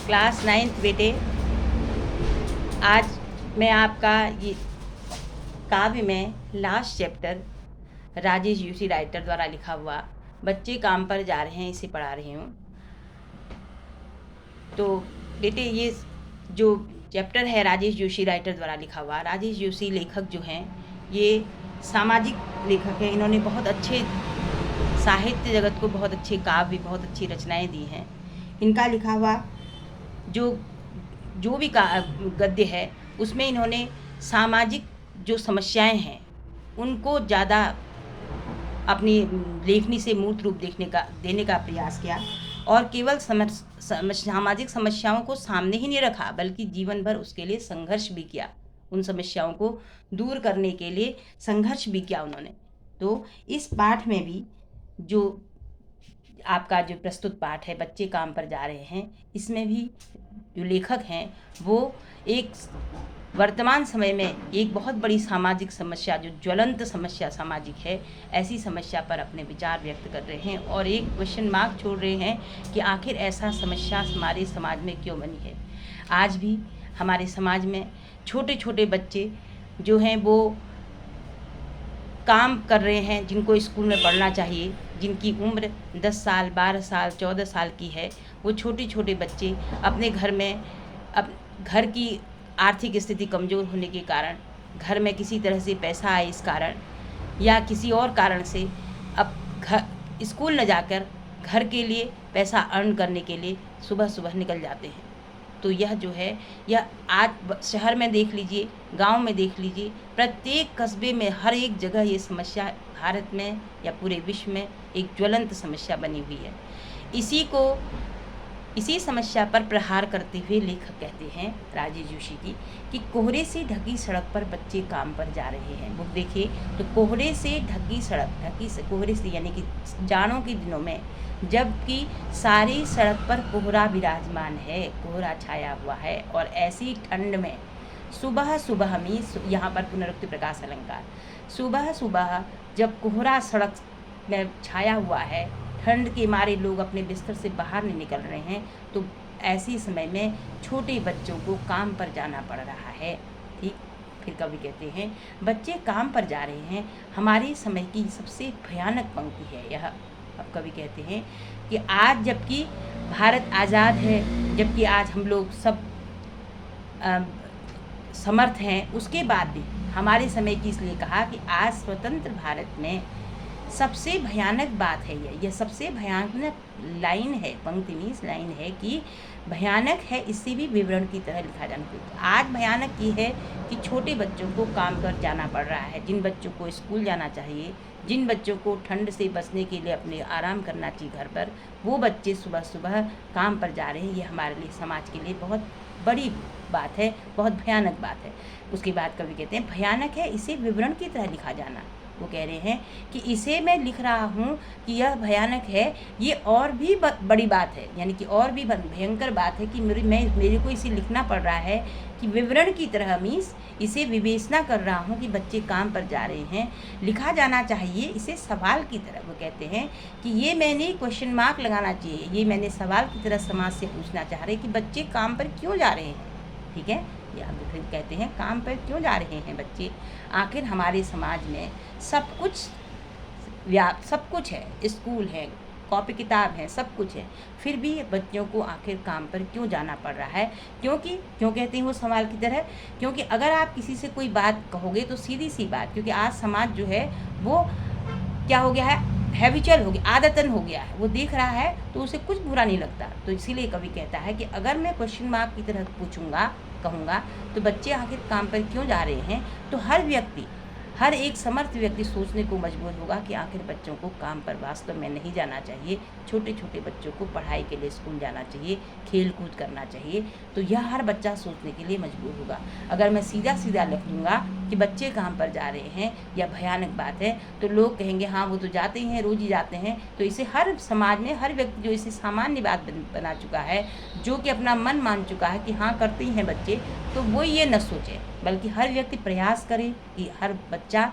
Class 9th बेटे, आज मैं आपका ये काव्य में last chapter Rajesh Joshi writer द्वारा लिखा हुआ बच्चे काम पर जा रहे हैं इसे पढ़ा रही हूँ। तो बेटे ये जो चैप्टर है राजेश जोशी राइटर द्वारा लिखा हुआ, राजेश जोशी लेखक जो हैं ये सामाजिक लेखक हैं। इन्होंने बहुत अच्छे साहित्य जगत को बहुत अच्छे काव्य, बहुत अच्छी रचनाएं दी हैं। इनका लिखा हुआ जो भी गद्य है उसमें इन्होंने सामाजिक जो समस्याएं हैं उनको ज़्यादा अपनी लेखनी से मूर्त रूप देने का प्रयास किया और केवल सामाजिक समस्याओं को सामने ही नहीं रखा बल्कि जीवन भर उसके लिए संघर्ष भी किया। उन समस्याओं को दूर करने के लिए संघर्ष भी किया उन्होंने। तो इस पाठ में भी जो आपका जो प्रस्तुत पाठ है बच्चे काम पर जा रहे हैं, इसमें भी जो लेखक हैं वो एक वर्तमान समय में एक बहुत बड़ी सामाजिक समस्या, जो ज्वलंत समस्या सामाजिक है, ऐसी समस्या पर अपने विचार व्यक्त कर रहे हैं और एक क्वेश्चन मार्क छोड़ रहे हैं कि आखिर ऐसा समस्या हमारे समाज में क्यों बनी है। आज भी हमारे समाज में छोटे छोटे बच्चे जो हैं वो काम कर रहे हैं, जिनको स्कूल में पढ़ना चाहिए, जिनकी उम्र 10 साल, 12 साल, 14 साल की है, वो छोटे छोटे बच्चे अपने घर में घर की आर्थिक स्थिति कमज़ोर होने के कारण, घर में किसी तरह से पैसा आए इस कारण या किसी और कारण से अब स्कूल न जाकर घर के लिए पैसा अर्न करने के लिए सुबह सुबह निकल जाते हैं। तो यह जो है यह आज शहर में देख लीजिए, गांव में देख लीजिए, प्रत्येक कस्बे में हर एक जगह ये समस्या भारत में या पूरे विश्व में एक ज्वलंत समस्या बनी हुई है। इसी समस्या पर प्रहार करते हुए लेखक कहते हैं राजेश जोशी की कि कोहरे से ढकी सड़क पर बच्चे काम पर जा रहे हैं। बुक देखिए तो कोहरे से ढकी सड़क, कोहरे से यानी कि जाड़ों के दिनों में जबकि सारी सड़क पर कोहरा विराजमान है, कोहरा छाया हुआ है और ऐसी ठंड में सुबह सुबह में, यहाँ पर पुनरुक्ति प्रकाश अलंकार, सुबह सुबह जब कोहरा सड़क में छाया हुआ है, ठंड के मारे लोग अपने बिस्तर से बाहर नहीं निकल रहे हैं, तो ऐसे समय में छोटे बच्चों को काम पर जाना पड़ रहा है। ठीक, फिर कवि कहते हैं बच्चे काम पर जा रहे हैं, हमारे समय की सबसे भयानक पंक्ति है यह। अब कवि कहते हैं कि आज जबकि भारत आज़ाद है, जबकि आज हम लोग सब समर्थ हैं, उसके बाद भी हमारे समय की इसलिए कहा कि आज स्वतंत्र भारत में सबसे भयानक बात है यह सबसे भयानक लाइन है, पंक्ति में इस लाइन है कि भयानक है, इससे भी विवरण की तरह लिखा जाना चाहिए। आज भयानक ये है कि छोटे बच्चों को काम पर जाना पड़ रहा है, जिन बच्चों को स्कूल जाना चाहिए, जिन बच्चों को ठंड से बचने के लिए अपने आराम करना चाहिए घर पर, वो बच्चे सुबह सुबह काम पर जा रहे हैं। ये हमारे लिए, समाज के लिए बहुत बड़ी बात है, बहुत भयानक बात है। उसके बाद कवि कहते हैं भयानक है, इसे विवरण की तरह लिखा जाना। वो कह रहे हैं कि इसे मैं लिख रहा हूँ कि यह भयानक है, ये और भी बड़ी बात है, यानी कि और भी भयंकर बात है कि मेरे को इसे लिखना पड़ रहा है कि विवरण की तरह, मीन्स इसे विवेचना कर रहा हूँ कि बच्चे काम पर जा रहे हैं, लिखा जाना चाहिए इसे सवाल की तरह। वो कहते हैं कि ये मैंने क्वेश्चन मार्क लगाना चाहिए, ये मैंने सवाल की तरह समाज से पूछना चाह रहे कि बच्चे काम पर क्यों जा रहे हैं। ठीक है, या फिर कहते हैं काम पर क्यों जा रहे हैं बच्चे। आखिर हमारे समाज में सब कुछ है, स्कूल है, कॉपी किताब है, सब कुछ है, फिर भी बच्चों को आखिर काम पर क्यों जाना पड़ रहा है। क्यों कहते हैं वो सवाल की तरह, क्योंकि अगर आप किसी से कोई बात कहोगे तो सीधी सी बात, क्योंकि आज समाज जो है वो क्या हो गया है, हैबिचुअल हो गया, आदतन हो गया है, वो देख रहा है तो उसे कुछ बुरा नहीं लगता। तो इसीलिए कवि कहता है कि अगर मैं क्वेश्चन मार्क की तरह कहूँगा तो बच्चे आखिर काम पर क्यों जा रहे हैं, तो हर एक समर्थ व्यक्ति सोचने को मजबूर होगा कि आखिर बच्चों को काम पर वास्तव में नहीं जाना चाहिए, छोटे छोटे बच्चों को पढ़ाई के लिए स्कूल जाना चाहिए, खेल कूद करना चाहिए। तो यह हर बच्चा सोचने के लिए मजबूर होगा। अगर मैं सीधा सीधा लिख दूँगा कि बच्चे काम पर जा रहे हैं या भयानक बात है, तो लोग कहेंगे हाँ वो तो जाते ही हैं, रोज़ ही जाते हैं। तो इसे हर समाज में हर व्यक्ति जो इसे सामान्य बात बना चुका है, जो कि अपना मन मान चुका है कि हाँ करते ही हैं बच्चे, तो वो ये न सोचे, बल्कि हर व्यक्ति प्रयास करे कि हर बच्चा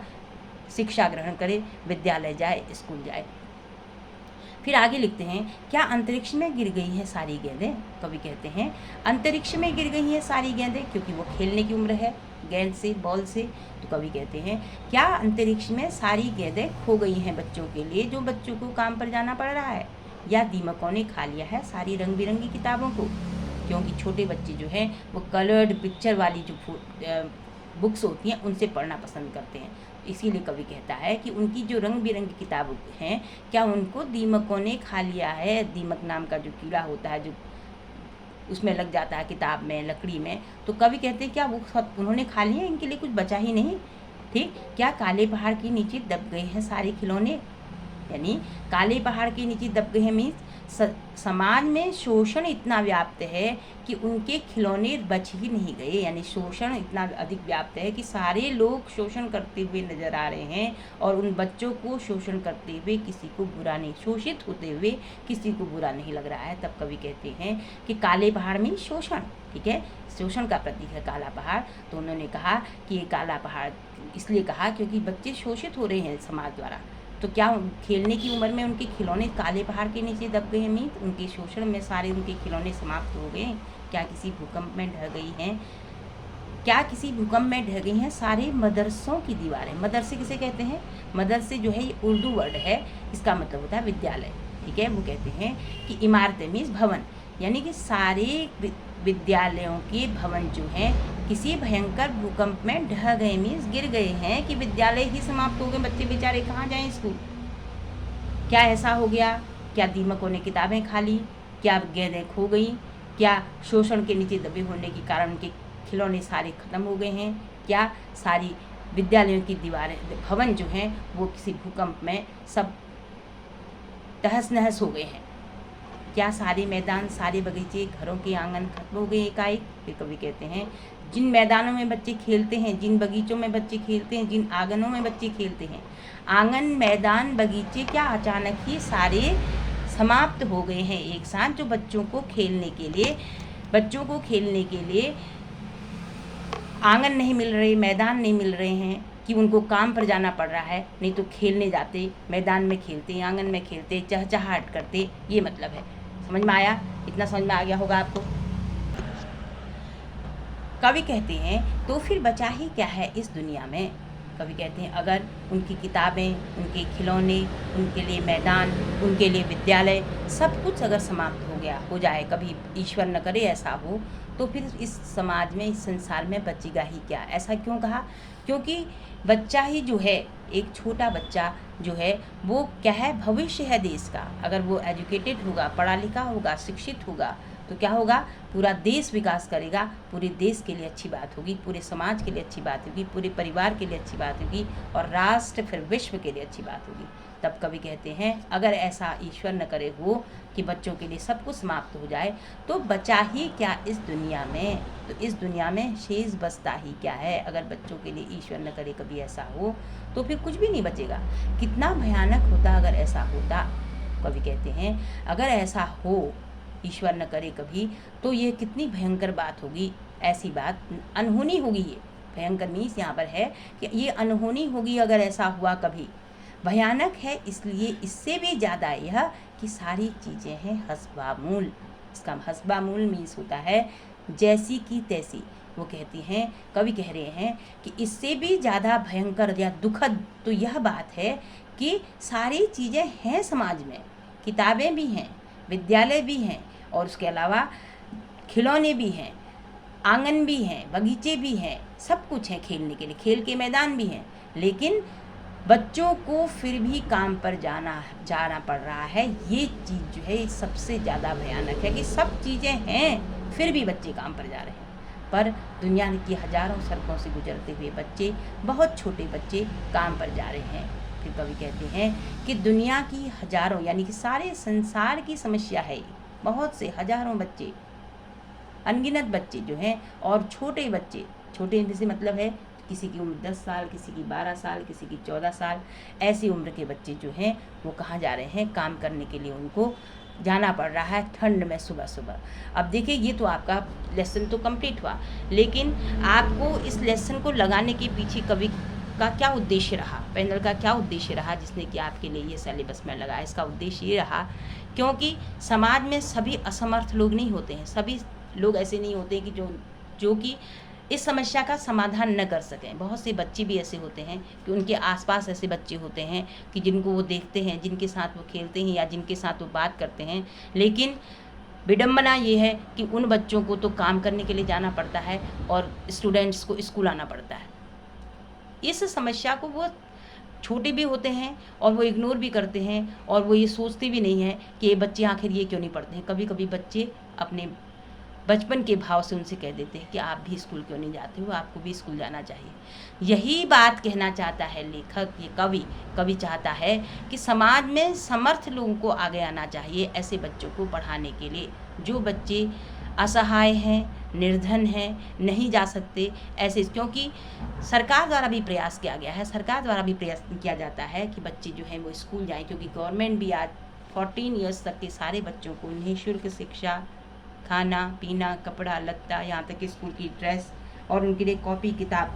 शिक्षा ग्रहण करे, विद्यालय जाए, स्कूल जाए। फिर आगे लिखते हैं, क्या अंतरिक्ष में गिर गई हैं सारी गेंदें? कवि कहते हैं अंतरिक्ष में गिर गई हैं सारी गेंदें, क्योंकि वो खेलने की उम्र है गेंद से, बॉल से। तो कवि कहते हैं क्या अंतरिक्ष में सारी गेंदें खो गई हैं बच्चों के लिए, जो बच्चों को काम पर जाना पड़ रहा है? या दीमकों ने खा लिया है सारी रंग बिरंगी किताबों को? क्योंकि छोटे बच्चे जो हैं वो कलर्ड पिक्चर वाली जो बुक्स होती हैं उनसे पढ़ना पसंद करते हैं। इसीलिए कवि कहता है कि उनकी जो रंग बिरंगी किताब हैं, क्या उनको दीमकों ने खा लिया है? दीमक नाम का जो कीड़ा होता है, जो उसमें लग जाता है किताब में, लकड़ी में। तो कवि कहते हैं क्या वो सब उन्होंने खा लिए? इनके लिए कुछ बचा ही नहीं। ठीक, क्या काले पहाड़ के नीचे दब गए हैं सारे खिलौने? यानी काले पहाड़ के नीचे दब गए हैं मीन्स समाज में शोषण इतना व्याप्त है कि उनके खिलौने बच ही नहीं गए। यानी शोषण इतना अधिक व्याप्त है कि सारे लोग शोषण करते हुए नजर आ रहे हैं, और उन बच्चों को शोषण करते हुए किसी को बुरा नहीं, शोषित होते हुए किसी को बुरा नहीं लग रहा है। तब कवि कहते हैं कि काले पहाड़ में शोषण, ठीक है, शोषण का प्रतीक है काला पहाड़। तो उन्होंने कहा कि ये काला पहाड़ इसलिए कहा क्योंकि बच्चे शोषित हो रहे हैं समाज द्वारा। तो क्या खेलने की उम्र में उनके खिलौने काले पहाड़ के नीचे दब गए हैं मीत? उनके शोषण में सारे उनके खिलौने समाप्त हो गए? क्या किसी भूकंप में ढह गई हैं? क्या किसी भूकंप में ढह गई हैं सारे मदरसों की दीवारें? मदरसे किसे कहते हैं? मदरसे जो है ये उर्दू वर्ड है, इसका मतलब होता है विद्यालय। ठीक है, वो कहते हैं कि इमारतें मीन्स भवन, यानी कि सारे विद्यालयों के भवन जो हैं किसी भयंकर भूकंप में ढह गए मीन्स गिर गए हैं, कि विद्यालय ही समाप्त हो गए। बच्चे बेचारे कहाँ जाएं स्कूल? क्या ऐसा हो गया? क्या दीमकों ने किताबें खा ली? क्या गेंदें खो गई? क्या शोषण के नीचे दबे होने के कारण उनके खिलौने सारे खत्म हो गए हैं? क्या सारी विद्यालयों की दीवारें, भवन जो हैं वो किसी भूकंप में सब तहस नहस हो गए हैं? क्या सारे मैदान, सारे बगीचे, घरों के आंगन खत्म हो गए एकाएक? फिर कवि कहते हैं जिन मैदानों में बच्चे खेलते हैं, जिन बगीचों में बच्चे खेलते हैं, जिन आंगनों में बच्चे खेलते हैं, आंगन, मैदान, बगीचे क्या अचानक ही सारे समाप्त हो गए हैं एक साथ? जो बच्चों को खेलने के लिए आंगन नहीं मिल रहे, मैदान नहीं मिल रहे हैं, कि उनको काम पर जाना पड़ रहा है, नहीं तो खेलने जाते, मैदान में खेलते, आंगन में खेलते, चहचहाट करते। ये मतलब है। समझ में आया? इतना समझ में आ गया होगा आपको। कवि कहते हैं तो फिर बचा ही क्या है इस दुनिया में? कवि कहते हैं अगर उनकी किताबें, उनके खिलौने, उनके लिए मैदान, उनके लिए विद्यालय, सब कुछ अगर समाप्त हो जाए, कभी ईश्वर न करे ऐसा हो, तो फिर इस समाज में, इस संसार में बचेगा ही क्या? ऐसा क्यों कहा? क्योंकि बच्चा ही जो है, एक छोटा बच्चा जो है वो क्या है? भविष्य है देश का। अगर वो एजुकेटेड होगा, पढ़ा लिखा होगा, शिक्षित होगा, तो क्या होगा? पूरा देश विकास करेगा, पूरे देश के लिए अच्छी बात होगी, पूरे समाज के लिए अच्छी बात होगी, पूरे परिवार के लिए अच्छी बात होगी, और राष्ट्र फिर विश्व के लिए अच्छी बात होगी। तब कवि कहते हैं अगर ऐसा ईश्वर न करे हो कि बच्चों के लिए सब कुछ समाप्त हो जाए, तो बचा ही क्या इस दुनिया में? तो इस दुनिया में शेष बचता ही क्या है? अगर बच्चों के लिए ईश्वर न करे कभी ऐसा हो, तो फिर कुछ भी नहीं बचेगा। कितना भयानक होता अगर ऐसा होता। कवि कहते हैं अगर ऐसा हो, ईश्वर न करे कभी, तो ये कितनी भयंकर बात होगी। ऐसी बात अनहोनी होगी। ये भयंकर मीन्स यहाँ पर है कि ये अनहोनी होगी अगर ऐसा हुआ कभी। भयानक है इसलिए इससे भी ज़्यादा यह कि सारी चीज़ें हैं हसबामूल। इसका हसबामूल मीन्स होता है जैसी की तैसी। वो कहती हैं, कवि कह रहे हैं कि इससे भी ज़्यादा भयंकर या दुखद तो यह बात है कि सारी चीज़ें हैं समाज में, किताबें भी हैं, विद्यालय भी हैं, और उसके अलावा खिलौने भी हैं, आंगन भी हैं, बगीचे भी हैं, सब कुछ है खेलने के लिए, खेल के मैदान भी हैं, लेकिन बच्चों को फिर भी काम पर जाना पड़ रहा है। ये चीज़ जो है सबसे ज़्यादा भयानक है कि सब चीज़ें हैं फिर भी बच्चे काम पर जा रहे हैं। पर दुनिया की हज़ारों सड़कों से गुजरते हुए बच्चे, बहुत छोटे बच्चे काम पर जा रहे हैं। फिर कवि कहते हैं कि दुनिया की हज़ारों, यानी कि सारे संसार की समस्या है। बहुत से हज़ारों बच्चे, अनगिनत बच्चे जो हैं, और छोटे बच्चे, छोटे से मतलब है किसी की उम्र 10 साल, किसी की 12 साल, किसी की 14 साल, ऐसी उम्र के बच्चे जो हैं वो कहाँ जा रहे हैं? काम करने के लिए उनको जाना पड़ रहा है ठंड में सुबह सुबह। अब देखिए ये तो आपका लेसन तो कंप्लीट हुआ, लेकिन आपको इस लेसन को लगाने के पीछे कवि उसका क्या उद्देश्य रहा, पैनल का क्या उद्देश्य रहा जिसने कि आपके लिए ये सिलेबस में लगाया। इसका उद्देश्य ये रहा क्योंकि समाज में सभी असमर्थ लोग नहीं होते हैं, सभी लोग ऐसे नहीं होते कि जो कि इस समस्या का समाधान न कर सकें। बहुत से बच्चे भी ऐसे होते हैं कि उनके आसपास ऐसे बच्चे होते हैं कि जिनको वो देखते हैं, जिनके साथ वो खेलते हैं या जिनके साथ वो बात करते हैं, लेकिन विडंबना ये है कि उन बच्चों को तो काम करने के लिए जाना पड़ता है और स्टूडेंट्स को स्कूल आना पड़ता है। इस समस्या को वो छोटे भी होते हैं और वो इग्नोर भी करते हैं और वो ये सोचते भी नहीं हैं कि ये बच्चे आखिर ये क्यों नहीं पढ़ते हैं। कभी कभी बच्चे अपने बचपन के भाव से उनसे कह देते हैं कि आप भी स्कूल क्यों नहीं जाते हो, आपको भी स्कूल जाना चाहिए। यही बात कहना चाहता है लेखक, ये कवि चाहता है कि समाज में समर्थ लोगों को आगे आना चाहिए ऐसे बच्चों को पढ़ाने के लिए। जो बच्चे असहाय हैं, निर्धन हैं, नहीं जा सकते ऐसे, क्योंकि सरकार द्वारा भी प्रयास किया गया है, सरकार द्वारा भी प्रयास किया जाता है कि बच्चे जो हैं वो स्कूल जाएं, क्योंकि गवर्नमेंट भी आज 14 ईयर्स तक के सारे बच्चों को निःशुल्क शिक्षा, खाना पीना, कपड़ा लत्ता, यहाँ तक कि स्कूल की ड्रेस और उनके लिए कॉपी किताब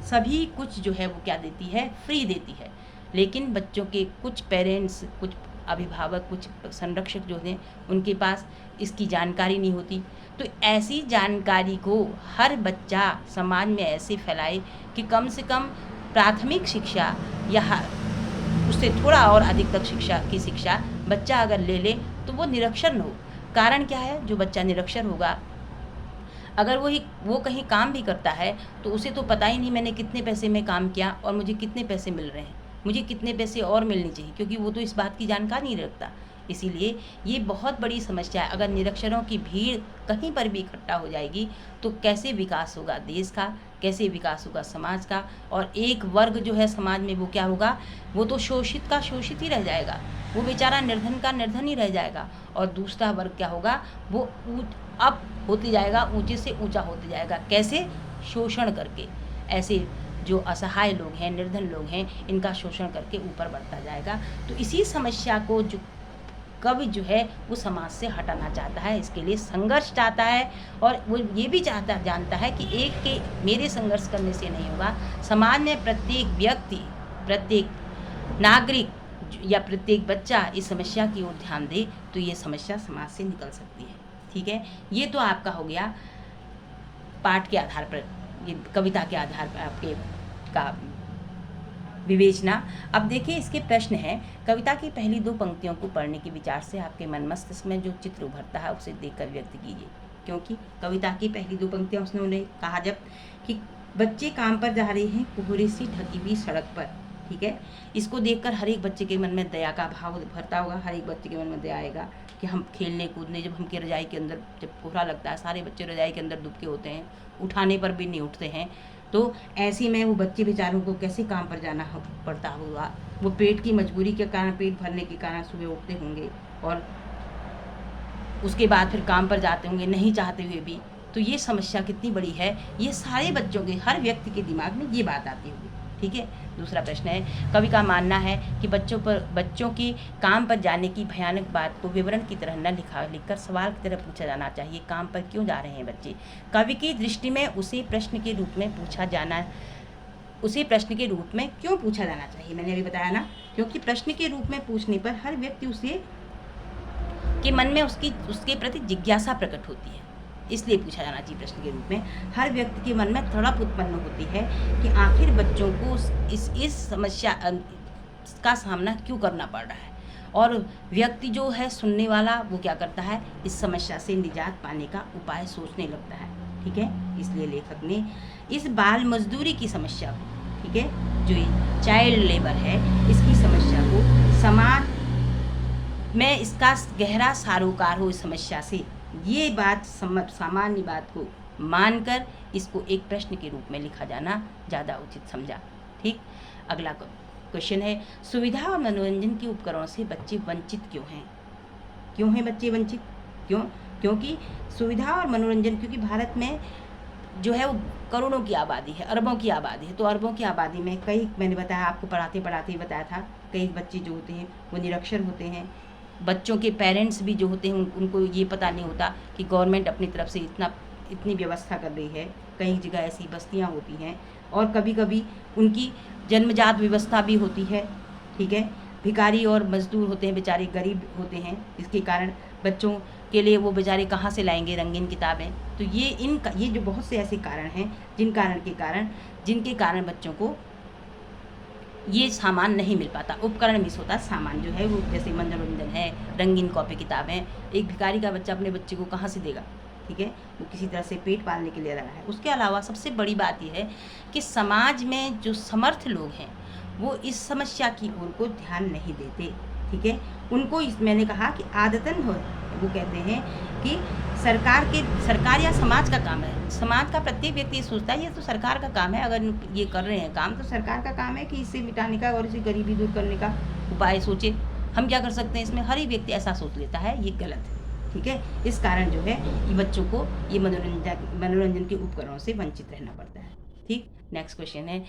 सभी कुछ जो है वो क्या देती है, फ्री देती है। लेकिन बच्चों के कुछ पेरेंट्स, कुछ अभिभावक, कुछ संरक्षक जो हैं उनके पास इसकी जानकारी नहीं होती। तो ऐसी जानकारी को हर बच्चा समाज में ऐसे फैलाए कि कम से कम प्राथमिक शिक्षा या उससे थोड़ा और अधिक तक शिक्षा बच्चा अगर ले ले तो वो निरक्षर न हो। कारण क्या है, जो बच्चा निरक्षर होगा अगर वो कहीं काम भी करता है तो उसे तो पता ही नहीं मैंने कितने पैसे में काम किया और मुझे कितने पैसे मिल रहे हैं, मुझे कितने पैसे और मिलने चाहिए, क्योंकि वो तो इस बात की जानकारी नहीं रखता। इसीलिए ये बहुत बड़ी समस्या है। अगर निरक्षरों की भीड़ कहीं पर भी इकट्ठा हो जाएगी तो कैसे विकास होगा देश का, कैसे विकास होगा समाज का। और एक वर्ग जो है समाज में वो क्या होगा, वो तो शोषित का शोषित ही रह जाएगा, वो बेचारा निर्धन का निर्धन ही रह जाएगा। और दूसरा वर्ग क्या होगा, वो अप होते जाएगा, ऊंचे से ऊंचा होते जाएगा। कैसे? शोषण करके। ऐसे जो असहाय लोग हैं, निर्धन लोग हैं, इनका शोषण करके ऊपर बढ़ता जाएगा। तो इसी समस्या को जो कवि जो है वो समाज से हटाना चाहता है, इसके लिए संघर्ष चाहता है। और वो ये भी जानता है कि एक के मेरे संघर्ष करने से नहीं होगा, समाज में प्रत्येक व्यक्ति, प्रत्येक नागरिक या प्रत्येक बच्चा इस समस्या की ओर ध्यान दे तो ये समस्या समाज से निकल सकती है। ठीक है, ये तो आपका हो गया पाठ के आधार पर, ये कविता के आधार पर आपके का विवेचना। अब देखिए इसके प्रश्न है। कविता की पहली 2 पंक्तियों को पढ़ने के विचार से आपके मन मस्तिष्क में जो चित्र उभरता है उसे देखकर व्यक्त कीजिए। क्योंकि कविता की पहली 2 पंक्तियां उसने कहा जब कि बच्चे काम पर जा रहे हैं कोहरे से ढकी हुई सड़क पर। ठीक है, इसको देखकर हर एक बच्चे के मन में दया का भाव उभरता होगा। हर एक बच्चे के मन में दया आएगा कि हम खेलने कूदने, जब हमके रजाई के अंदर जब कोहरा लगता है, सारे बच्चे रजाई के अंदर दुबके होते हैं, उठाने पर भी नहीं उठते हैं। तो ऐसे में वो बच्चे बेचारों को कैसे काम पर जाना पड़ता होगा। वो पेट की मजबूरी के कारण, पेट भरने के कारण सुबह उठते होंगे और उसके बाद फिर काम पर जाते होंगे नहीं चाहते हुए भी। तो ये समस्या कितनी बड़ी है, ये सारे बच्चों के, हर व्यक्ति के दिमाग में ये बात आती होगी। ठीक है, दूसरा प्रश्न है। कवि का मानना है कि बच्चों की काम पर जाने की भयानक बात को विवरण की तरह न लिखकर सवाल की तरह पूछा जाना चाहिए। काम पर क्यों जा रहे हैं बच्चे? कवि की दृष्टि में उसे प्रश्न के रूप में क्यों पूछा जाना चाहिए? मैंने अभी बताया ना, क्योंकि प्रश्न के रूप में पूछने पर हर व्यक्ति उसे के मन में उसके प्रति जिज्ञासा प्रकट होती है, इसलिए पूछा जाना चाहिए प्रश्न के रूप में। हर व्यक्ति के मन में तड़प उत्पन्न होती है कि आखिर बच्चों को इस समस्या का सामना क्यों करना पड़ रहा है। और व्यक्ति जो है सुनने वाला, वो क्या करता है, इस समस्या से निजात पाने का उपाय सोचने लगता है। ठीक है, इसलिए लेखक ने इस बाल मजदूरी की समस्या को, ठीक है, जो चाइल्ड लेबर है, इसकी समस्या को समाज में इसका गहरा सारोकार हो इस समस्या से, ये बात सामान्य बात को मानकर इसको एक प्रश्न के रूप में लिखा जाना ज़्यादा उचित समझा। ठीक, अगला क्वेश्चन है, सुविधा और मनोरंजन के उपकरणों से बच्चे वंचित क्यों हैं? क्यों हैं बच्चे वंचित? क्योंकि सुविधा और मनोरंजन, क्योंकि भारत में जो है वो करोड़ों की आबादी है, अरबों की आबादी है। तो अरबों की आबादी में कई, मैंने बताया आपको पढ़ाते ही बताया था, कई बच्चे जो होते हैं वो निरक्षर होते हैं। बच्चों के पेरेंट्स भी जो होते हैं उनको ये पता नहीं होता कि गवर्नमेंट अपनी तरफ से इतनी व्यवस्था कर रही है। कई जगह ऐसी बस्तियां होती हैं और कभी कभी उनकी जन्मजात व्यवस्था भी होती है, ठीक है। भिखारी और मजदूर होते हैं, बेचारे गरीब होते हैं, इसके कारण बच्चों के लिए वो बेचारे कहाँ से लाएंगे रंगीन किताबें। तो ये जो बहुत से ऐसे कारण हैं जिनके कारण बच्चों को ये सामान नहीं मिल पाता, उपकरण मिस होता, सामान जो है वो जैसे मनोरंजन है, रंगीन कॉपी किताबें। एक भिखारी का बच्चा अपने बच्चे को कहाँ से देगा, ठीक है, वो किसी तरह से पेट पालने के लिए रहा है। उसके अलावा सबसे बड़ी बात यह है कि समाज में जो समर्थ लोग हैं वो इस समस्या की ओर को ध्यान नहीं देते, ठीक है। उनको मैंने कहा कि आदतन वो कहते हैं कि सरकार या समाज का काम है, समाज का प्रत्येक व्यक्ति सोचता है ये तो सरकार का काम है, अगर ये कर रहे हैं काम तो सरकार का काम है कि इसे मिटाने का और इसे गरीबी दूर करने का उपाय सोचे। हम क्या कर सकते हैं इसमें, हर एक व्यक्ति ऐसा सोच लेता है, ये गलत है, ठीक है। इस कारण जो है ये बच्चों को ये मनोरंजन के उपकरणों से वंचित रहना पड़ता है, ठीक। नेक्स्ट क्वेश्चन है,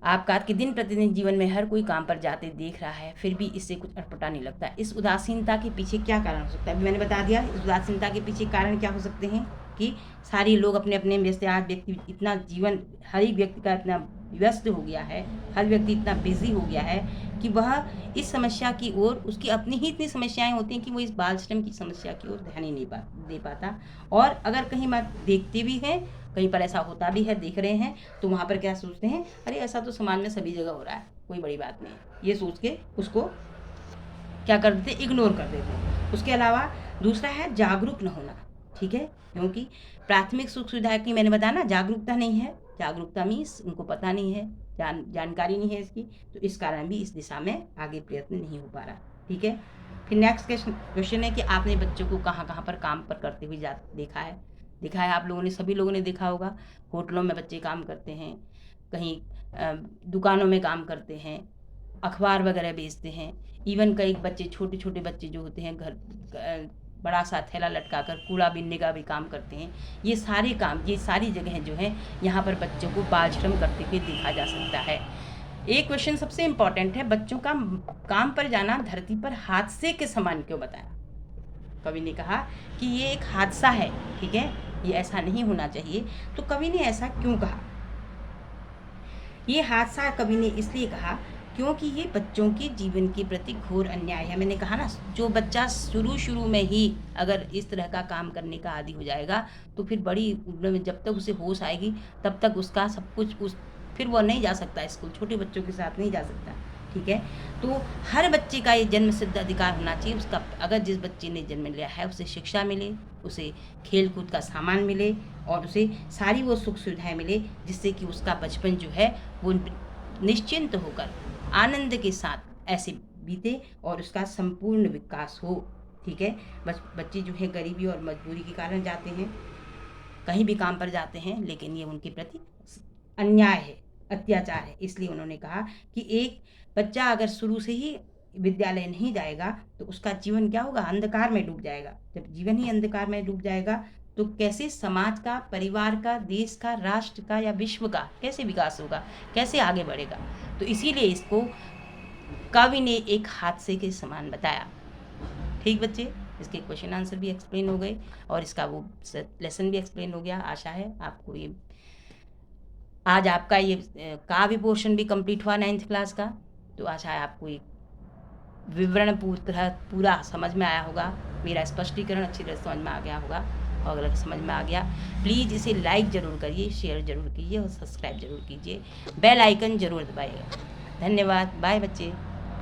आपका कि दिन प्रतिदिन जीवन में हर कोई काम पर जाते देख रहा है, फिर भी इससे कुछ अटपटा नहीं लगता, इस उदासीनता के पीछे क्या कारण हो सकता है। अभी मैंने बता दिया, इस उदासीनता के पीछे कारण क्या हो सकते हैं कि सारे लोग अपने अपने व्यस्त, आज व्यक्ति इतना जीवन, हर एक व्यक्ति का इतना व्यस्त हो गया है, हर व्यक्ति इतना बिजी हो गया है कि वह इस समस्या की ओर, उसकी अपनी ही इतनी समस्याएं होती हैं कि वो इस बाल श्रम की समस्या की ओर ध्यान ही नहीं दे पाता। और अगर कहीं बात देखते भी हैं, कहीं पर ऐसा होता भी है, देख रहे हैं, तो वहाँ पर क्या सोचते हैं, अरे ऐसा तो समाज में सभी जगह हो रहा है, कोई बड़ी बात नहीं, ये सोच के उसको क्या कर देते, इग्नोर कर देते। उसके अलावा दूसरा है जागरूक न होना, ठीक है, क्योंकि प्राथमिक सुख सुविधा की मैंने बताया ना, जागरूकता नहीं है, जागरूकता मीन्स उनको पता नहीं है, जानकारी नहीं है इसकी, तो इस कारण भी इस दिशा में आगे प्रयत्न नहीं हो पा रहा, ठीक है। फिर नेक्स्ट क्वेश्चन है कि आपने बच्चों को कहाँ कहाँ पर काम पर करते हुए देखा है। आप लोगों ने, सभी लोगों ने देखा होगा, होटलों में बच्चे काम करते हैं, कहीं दुकानों में काम करते हैं, अखबार वगैरह बेचते हैं, इवन कई बच्चे, छोटे छोटे बच्चे जो होते हैं, घर बड़ा सा थैला लटका कर कूड़ा बीनने का भी काम करते हैं। ये सारे काम, ये सारी जगहें जो हैं, यहाँ पर बच्चों को बाल श्रम करते हुए देखा जा सकता है। एक क्वेश्चन सबसे इम्पॉर्टेंट है, बच्चों का काम पर जाना धरती पर हादसे के समान क्यों बताया। कवि ने कहा कि ये एक हादसा है, ठीक है, ये ऐसा नहीं होना चाहिए, तो कवि ने ऐसा क्यों कहा। ये हादसा कवि ने इसलिए कहा क्योंकि ये बच्चों के जीवन के प्रति घोर अन्याय है। मैंने कहा ना, जो बच्चा शुरू में ही अगर इस तरह का काम करने का आदी हो जाएगा, तो फिर बड़ी उम्र में जब तक उसे होश आएगी तब तक उसका सब कुछ फिर वो नहीं जा सकता स्कूल, छोटे बच्चों के साथ नहीं जा सकता, ठीक है। तो हर बच्चे का ये जन्म सिद्ध अधिकार होना चाहिए उसका, अगर जिस बच्चे ने जन्म लिया है उसे शिक्षा मिले, उसे खेल कूद का सामान मिले और उसे सारी वो सुख सुविधाएं मिले, जिससे कि उसका बचपन जो है वो निश्चिंत होकर आनंद के साथ ऐसे बीते और उसका संपूर्ण विकास हो, ठीक है। बच्चे जो है गरीबी और मजबूरी के कारण जाते हैं, कहीं भी काम पर जाते हैं, लेकिन ये उनके प्रति अन्याय है, अत्याचार है। इसलिए उन्होंने कहा कि एक बच्चा अगर शुरू से ही विद्यालय नहीं जाएगा तो उसका जीवन क्या होगा, अंधकार में डूब जाएगा। जब जीवन ही अंधकार में डूब जाएगा तो कैसे समाज का, परिवार का, देश का, राष्ट्र का या विश्व का कैसे विकास होगा, कैसे आगे बढ़ेगा। तो इसीलिए इसको कवि ने एक हादसे के समान बताया, ठीक बच्चे। इसके क्वेश्चन आंसर भी एक्सप्लेन हो गए और इसका वो लेसन भी एक्सप्लेन हो गया। आशा है आपको ये, आज आपका ये काव्य पोर्शन भी कंप्लीट हुआ 9th क्लास का, तो आशा है आपको ये विवरण पूरा समझ में आया होगा, मेरा स्पष्टीकरण अच्छी तरह समझ में आ गया होगा। और अगर समझ में आ गया, प्लीज़ इसे लाइक ज़रूर करिए, शेयर ज़रूर कीजिए और सब्सक्राइब ज़रूर कीजिए, बेल आइकन ज़रूर दबाइएगा। धन्यवाद, बाय बच्चे।